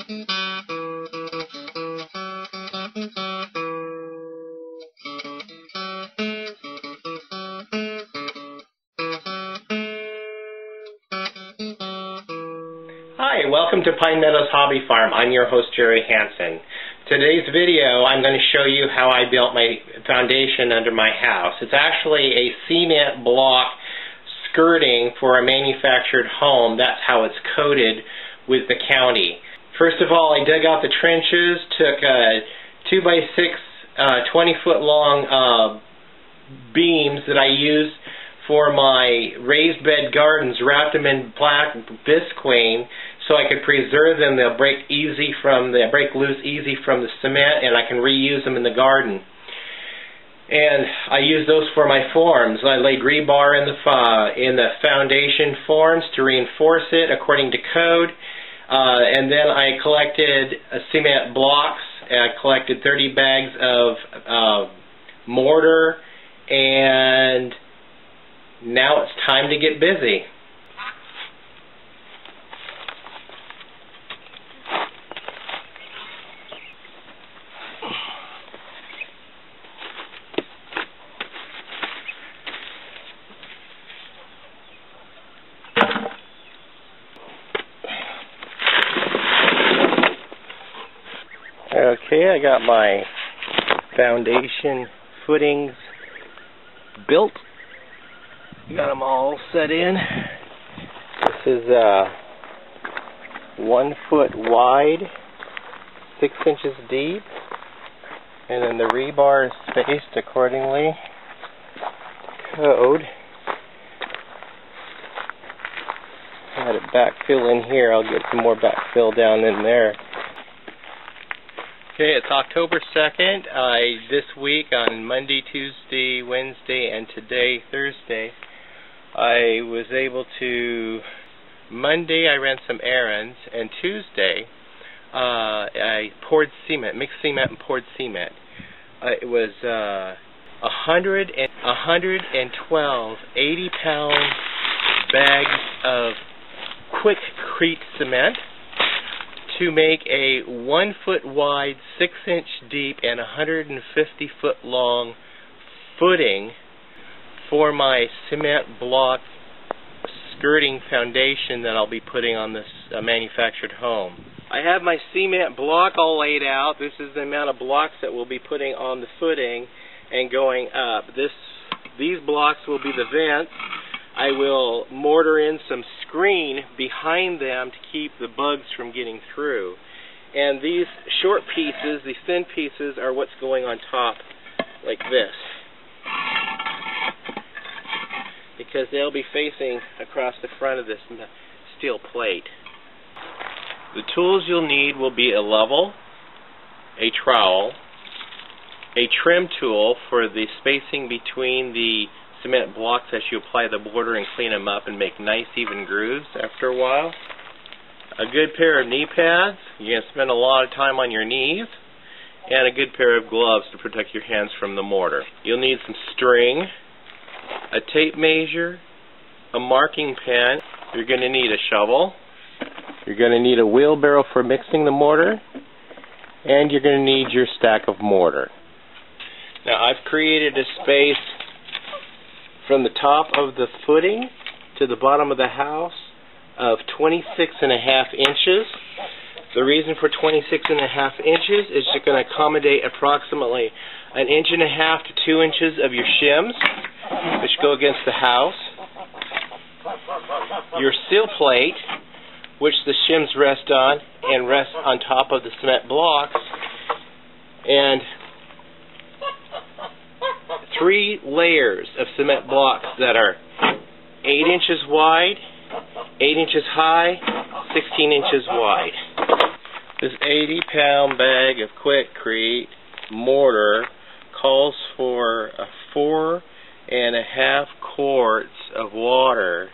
Hi, welcome to Meadows Hobby Farm. I'm your host, Jerry Hansen. Today's video, I'm going to show you how I built my foundation under my house. It's actually a cement block skirting for a manufactured home. That's how it's coded with the county. First of all, I dug out the trenches, took 2x6 20-foot long beams that I used for my raised bed gardens, wrapped them in black visqueen so I could preserve them. They'll break loose easy from the cement, and I can reuse them in the garden. And I use those for my forms. I laid rebar in the foundation forms to reinforce it according to code. And then I collected cement blocks. I collected 30 bags of mortar, and now it's time to get busy. Okay, I got my foundation footings built. Got them all set in. This is 1 foot wide, 6 inches deep, and then the rebar is spaced accordingly. Code. I had it backfill in here. I'll get some more backfill down in there. Okay, it's October 2nd. This week on Monday, Tuesday, Wednesday, and today, Thursday, I was able to, Monday I ran some errands, and Tuesday I poured cement, mixed cement and poured cement. It was 112 80-pound bags of quick-crete cement to make a 1 foot wide, 6 inch deep, and 150 foot long footing for my cement block skirting foundation that I'll be putting on this manufactured home. I have my cement block all laid out. This is the amount of blocks that we'll be putting on the footing and going up. These blocks will be the vents. I will mortar in some screen behind them to keep the bugs from getting through. And these short pieces, these thin pieces, are what's going on top like this, because they'll be facing across the front of this steel plate. The tools you'll need will be a level, a trowel, a trim tool for the spacing between the cement blocks as you apply the mortar and clean them up and make nice even grooves after a while, a good pair of knee pads, you're going to spend a lot of time on your knees, and a good pair of gloves to protect your hands from the mortar. You'll need some string, a tape measure, a marking pen. You're going to need a shovel. You're going to need a wheelbarrow for mixing the mortar, and you're going to need your stack of mortar. Now I've created a space from the top of the footing to the bottom of the house of 26.5 inches. The reason for 26.5 inches is you're going to accommodate approximately 1.5 to 2 inches of your shims, which go against the house, your sill plate, which the shims rest on and rest on top of the cement blocks, and 3 layers of cement blocks that are 8 inches wide, 8 inches high, 16 inches wide. This 80-pound bag of quickcrete mortar calls for 4.5 quarts of water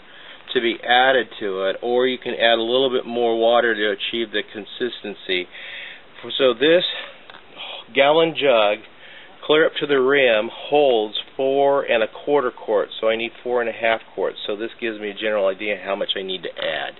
to be added to it, or you can add a little bit more water to achieve the consistency. So this gallon jug, clear up to the rim, holds 4.25 quarts, so I need 4.5 quarts. So this gives me a general idea how much I need to add.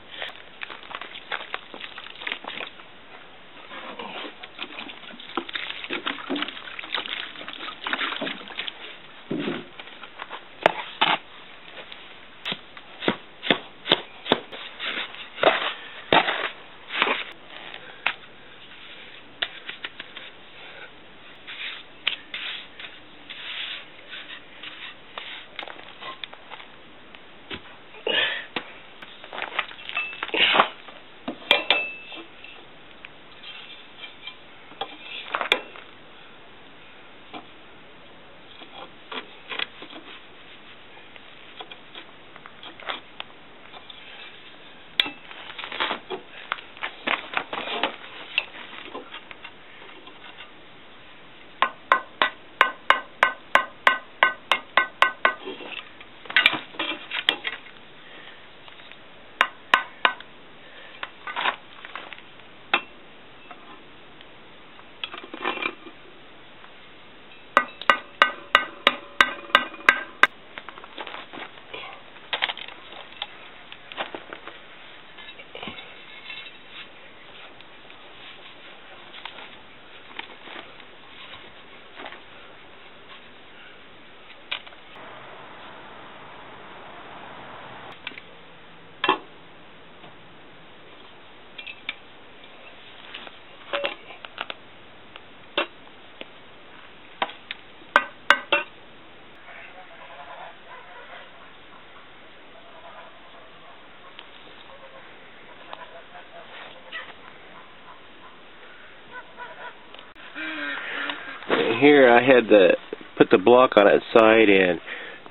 here I had to put the block on its side and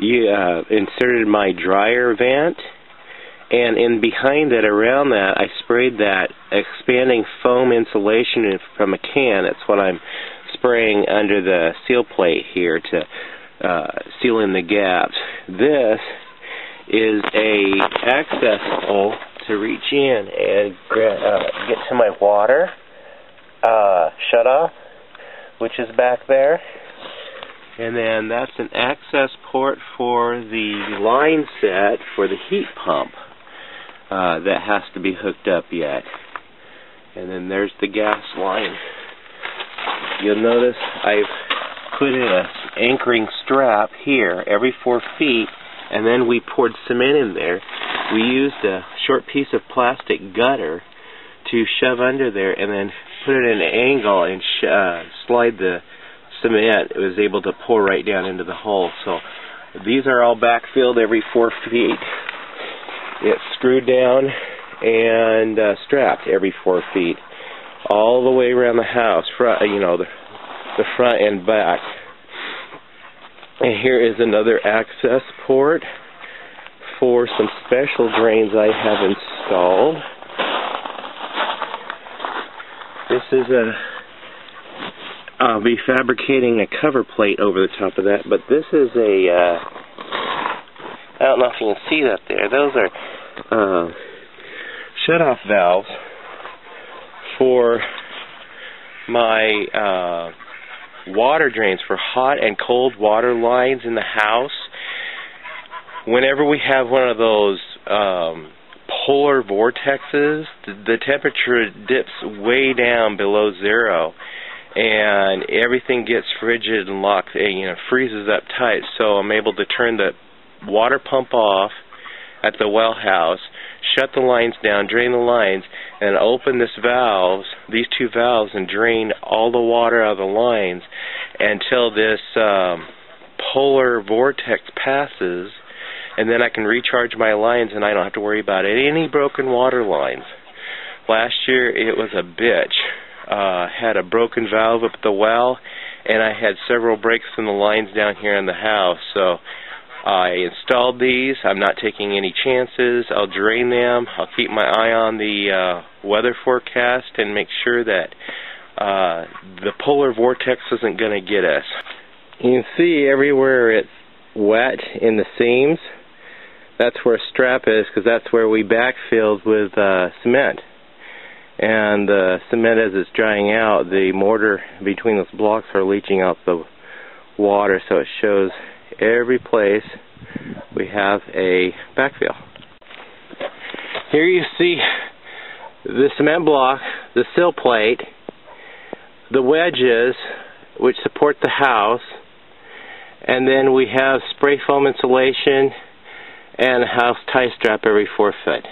inserted my dryer vent, and in behind that, around that, I sprayed that expanding foam insulation from a can. That's what I'm spraying under the seal plate here to seal in the gaps. This is a access hole to reach in and get to my water shutoff, which is back there. And then that's an access port for the line set for the heat pump that has to be hooked up yet. And then there's the gas line. You'll notice I've put in an anchoring strap here every 4 feet, and then we poured cement in there. We used a short piece of plastic gutter to shove under there and then put it in an angle and slide the cement. It was able to pour right down into the hole. So these are all backfilled every 4 feet. It's screwed down and strapped every 4 feet, all the way around the house, the front and back. And here is another access port for some special drains I have installed. This is I'll be fabricating a cover plate over the top of that, but this is I don't know if you can see that there. Those are shut-off valves for my water drains for hot and cold water lines in the house. Whenever we have one of those polar vortexes, the temperature dips way down below zero, and everything gets frigid and locked, freezes up tight. So I'm able to turn the water pump off at the well house, shut the lines down, drain the lines, and open these two valves, and drain all the water out of the lines until this polar vortex passes, and then I can recharge my lines and I don't have to worry about any broken water lines. Last year it was a bitch. Had a broken valve up at the well, and I had several breaks in the lines down here in the house. So I installed these. I'm not taking any chances. I'll drain them. I'll keep my eye on the weather forecast and make sure that the polar vortex isn't going to get us. You can see everywhere it's wet in the seams. That's where a strap is, because that's where we backfilled with cement. And the cement, as it's drying out, the mortar between those blocks are leaching out the water, so it shows every place we have a backfill. Here you see the cement block, the sill plate, the wedges which support the house, and then we have spray foam insulation and a house tie strap every 4 foot.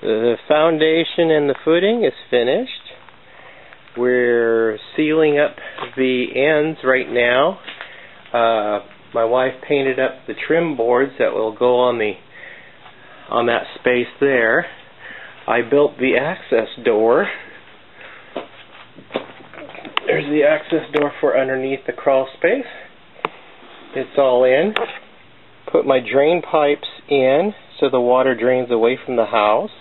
The foundation and the footing is finished. We're sealing up the ends right now. My wife painted up the trim boards that will go on that space there. I built the access door. There's the access door for underneath the crawl space. It's all in. Put my drain pipes in so the water drains away from the house.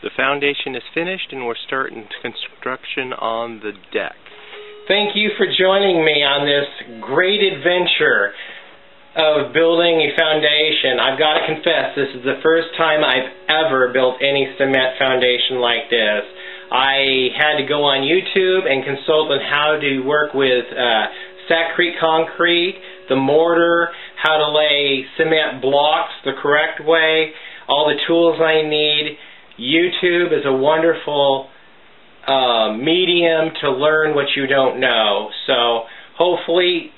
The foundation is finished and we're starting construction on the deck. Thank you for joining me on this great adventure of building a foundation. I've got to confess, this is the first time I've ever built any cement foundation like this. I had to go on YouTube and consult on how to work with Sac-Crete concrete, the mortar, how to lay cement blocks the correct way, all the tools I need. YouTube is a wonderful medium to learn what you don't know. So hopefully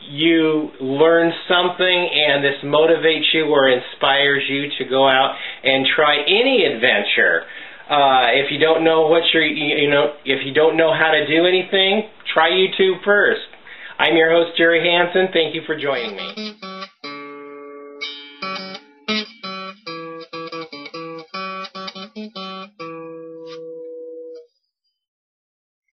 you learn something and this motivates you or inspires you to go out and try any adventure. If you don't know if you don't know how to do anything, try YouTube first. I'm your host, Jerry Hansen. Thank you for joining me.